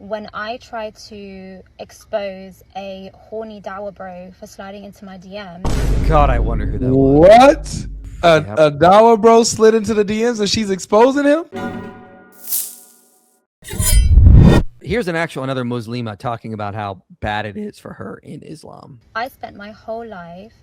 when I tried to expose a horny Dawah bro for sliding into my DMs. God, I wonder who that was. What? A Dawah bro slid into the DMs and she's exposing him? Here's another Muslima talking about how bad it is for her in Islam. I spent my whole life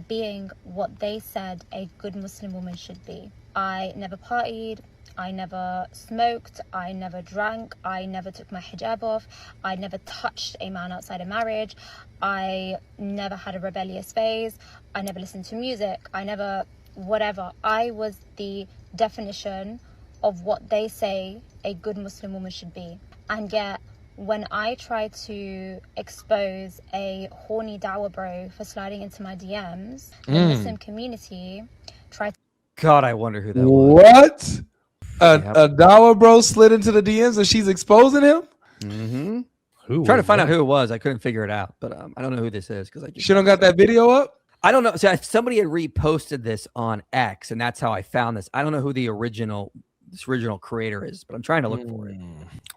being what they said a good Muslim woman should be. I never partied, I never smoked, I never drank, I never took my hijab off, I never touched a man outside of marriage, I never had a rebellious phase, I never listened to music, I never whatever. I was the definition of what they say a good Muslim woman should be. And yet, when I tried to expose a horny Dawah bro for sliding into my DMs, the Muslim community tried to... God, I wonder who that was. What? A Dawah bro slid into the DMs and she's exposing him? Mm-hmm. I'm trying to find out who it was. I couldn't figure it out, but I don't know who this is because she don't got that video up. I don't know. So somebody had reposted this on X, and that's how I found this. I don't know who the original creator is, but I'm trying to look for it.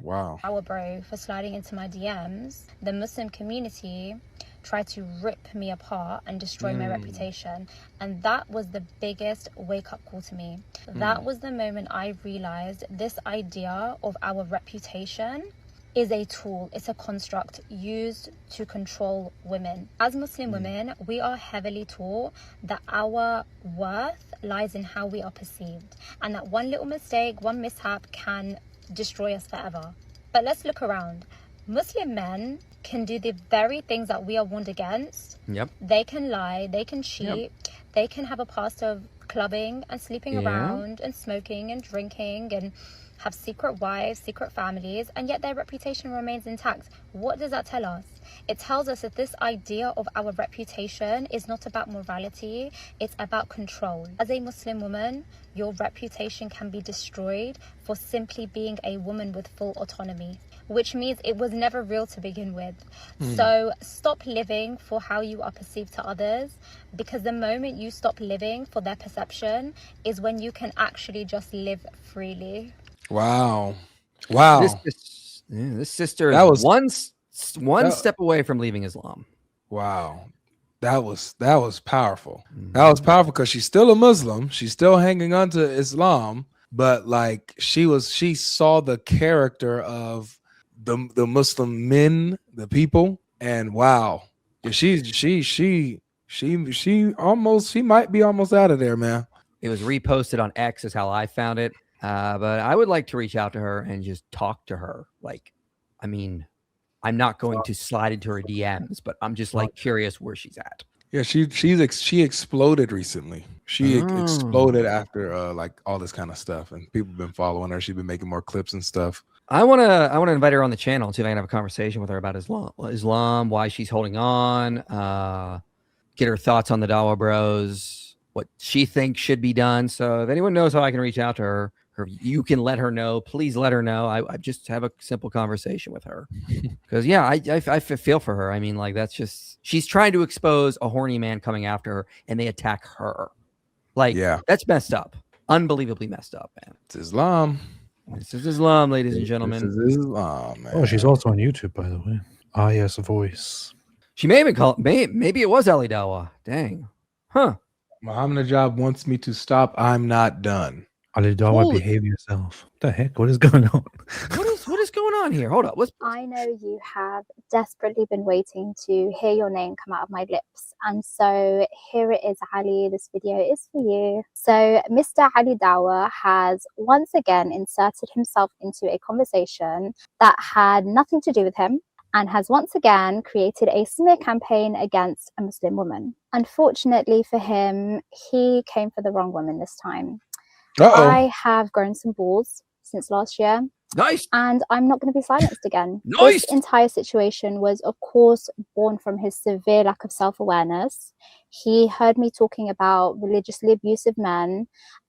Wow. Our bro for sliding into my DMs. The Muslim community tried to rip me apart and destroy my reputation, and that was the biggest wake-up call to me. That was the moment I realized this idea of our reputation is a tool, it's a construct used to control women. As Muslim women, we are heavily taught that our worth lies in how we are perceived, and that one little mistake, one mishap can destroy us forever. But let's look around. Muslim men can do the very things that we are warned against. Yep. They can lie, they can cheat, they can have a past of clubbing and sleeping around and smoking and drinking and have secret wives, secret families, and yet their reputation remains intact. What does that tell us? It tells us that this idea of our reputation is not about morality, it's about control. As a Muslim woman, your reputation can be destroyed for simply being a woman with full autonomy, which means it was never real to begin with. So stop living for how you are perceived to others, because the moment you stop living for their perception is when you can actually just live freely. Wow. This sister is one step away from leaving Islam. Wow. That was powerful. That was powerful because she's still a Muslim. She's still hanging on to Islam, but like she saw the character of the Muslim men, the people, and wow. She might be almost out of there, man. It was reposted on X is how I found it. But I would like to reach out to her and just talk to her. Like, I mean, I'm not going to slide into her DMs, but I'm just like curious where she's at. Yeah, she exploded recently. She exploded after like all this kind of stuff, and people have been following her. She's been making more clips and stuff. I wanna invite her on the channel and see if I can have a conversation with her about Islam, why she's holding on, get her thoughts on the Dawah Bros, what she thinks should be done. So if anyone knows how I can reach out to her, or you can let her know, please let her know. I just have a simple conversation with her. Because I feel for her. I mean, like, that's just, she's trying to expose a horny man coming after her and they attack her. Like, that's messed up. Unbelievably messed up, man. It's Islam. This is Islam, ladies and gentlemen. This is Islam, man. Oh, she's also on YouTube, by the way. Ah, yes, a voice. She may have been called, maybe it was Ali Dawah. Dang. Huh. Muhammad Najab wants me to stop. I'm not done. Ali Dawah, behave yourself. What the heck? What is going on? What is going on here? Hold up. I know you have desperately been waiting to hear your name come out of my lips. And so here it is, Ali. This video is for you. So Mr. Ali Dawah has once again inserted himself into a conversation that had nothing to do with him, and has once again created a smear campaign against a Muslim woman. Unfortunately for him, he came for the wrong woman this time. I have grown some balls since last year. Nice. And I'm not going to be silenced again. Nice. This entire situation was, of course, born from his severe lack of self-awareness. He heard me talking about religiously abusive men,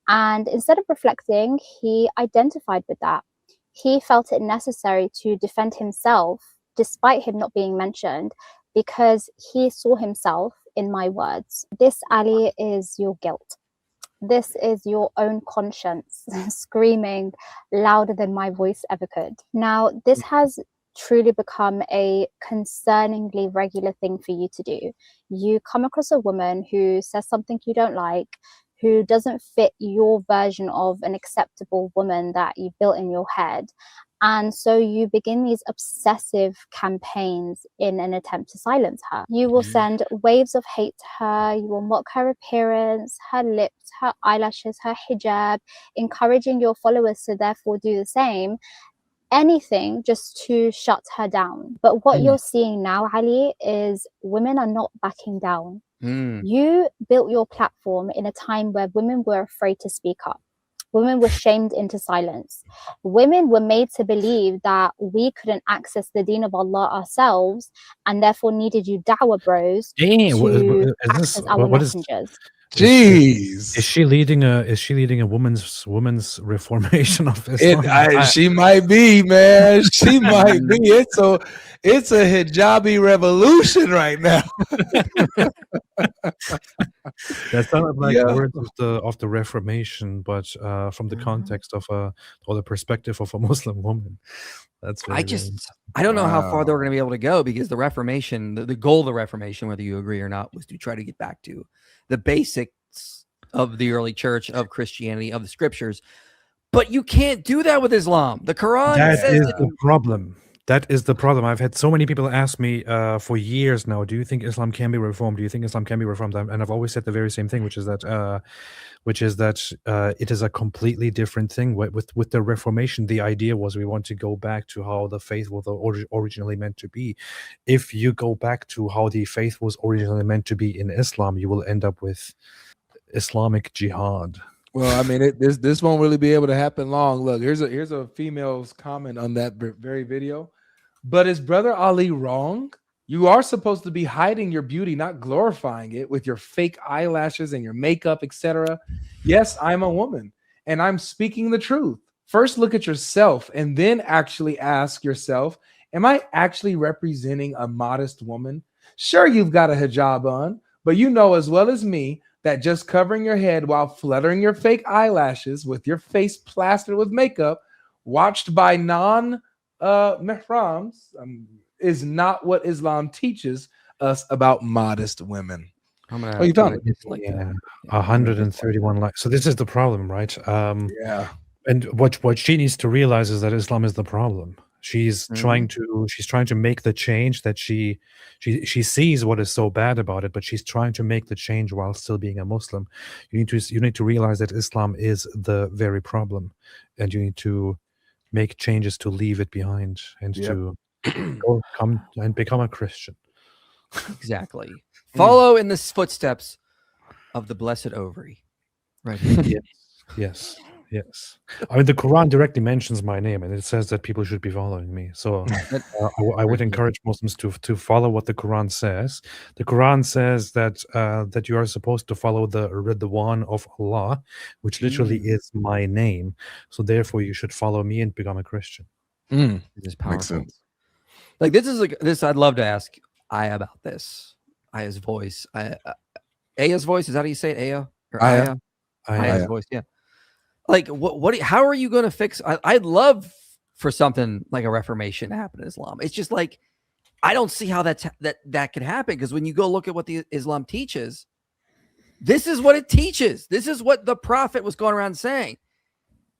and instead of reflecting, he identified with that. He felt it necessary to defend himself, despite him not being mentioned, because he saw himself in my words. This, Ali, is your guilt. This is your own conscience screaming louder than my voice ever could. Now, this has truly become a concerningly regular thing for you to do. You come across a woman who says something you don't like, who doesn't fit your version of an acceptable woman that you built in your head. And so you begin these obsessive campaigns in an attempt to silence her. You will send waves of hate to her. You will mock her appearance, her lips, her eyelashes, her hijab, encouraging your followers to therefore do the same. Anything just to shut her down. But what you're seeing now, Ali, is women are not backing down. You built your platform in a time where women were afraid to speak up. Women were shamed into silence. Women were made to believe that we couldn't access the deen of Allah ourselves and therefore needed you Dawah bros to act as our messengers. Jeez. Is she leading a woman's reformation of Islam? She might be, man. She might be. It's a hijabi revolution right now. That sounded like words of the Reformation, but from the context of or the perspective of a Muslim woman. That's I don't know how far they're going to be able to go, because the Reformation, the goal of the Reformation, whether you agree or not, was to try to get back to the basics of the early church, of Christianity, of the scriptures. But you can't do that with Islam. The Quran says the problem. That is the problem. I've had so many people ask me for years now, do you think Islam can be reformed? Do you think Islam can be reformed? And I've always said the very same thing, which is that it is a completely different thing. With the Reformation, the idea was we want to go back to how the faith was originally meant to be. If you go back to how the faith was originally meant to be in Islam, you will end up with Islamic jihad. Well, I mean, this won't really be able to happen long. Look, here's a female's comment on that very video. But is Brother Ali wrong? You are supposed to be hiding your beauty, not glorifying it with your fake eyelashes and your makeup, etc. Yes, I'm a woman, and I'm speaking the truth. First, look at yourself, and then actually ask yourself, am I actually representing a modest woman? Sure, you've got a hijab on, but you know as well as me that just covering your head while fluttering your fake eyelashes with your face plastered with makeup, watched by non-mihrams, is not what Islam teaches us about modest women. You found it. 131 likes. So this is the problem, right? And what she needs to realize is that Islam is the problem. She's trying to make the change that she sees what is so bad about it, but she's trying to make the change while still being a Muslim. You need to realize that Islam is the very problem, and you need to make changes to leave it behind and to come and become a Christian. Exactly. Follow in the footsteps of the blessed ovary. Right. Yes. I mean, the Quran directly mentions my name, and it says that people should be following me. So I would encourage Muslims to follow what the Quran says. The Quran says that you are supposed to follow the Ridwan of Allah, which literally is my name. So therefore, you should follow me and become a Christian. This is powerful. Like this. I'd love to ask Aya about this. Aya's voice. Aya's voice. Is that how you say it? Aya or Aya? Aya's voice. Yeah. Like how are you going to fix? I'd love for something like a reformation to happen in Islam. It's just like I don't see how that could happen, because when you go look at what the Islam teaches, this is what it teaches. This is what the Prophet was going around saying.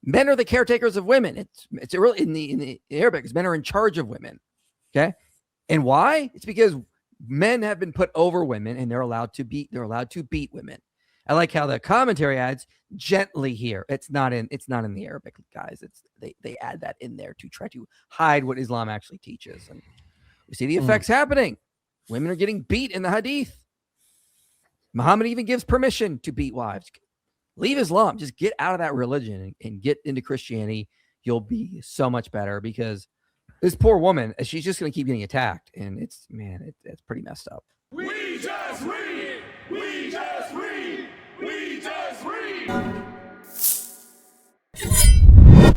Men are the caretakers of women. It's really in the Arabic, because men are in charge of women. Okay, and why? It's because men have been put over women, and they're allowed to beat women. I like how the commentary adds gently here. It's not in the Arabic, guys. They add that in there to try to hide what Islam actually teaches. And we see the effects happening. Women are getting beat in the hadith. Muhammad even gives permission to beat wives. Leave Islam. Just get out of that religion and get into Christianity. You'll be so much better, because this poor woman, she's just going to keep getting attacked. And it's pretty messed up. We just read. We just read. We just read.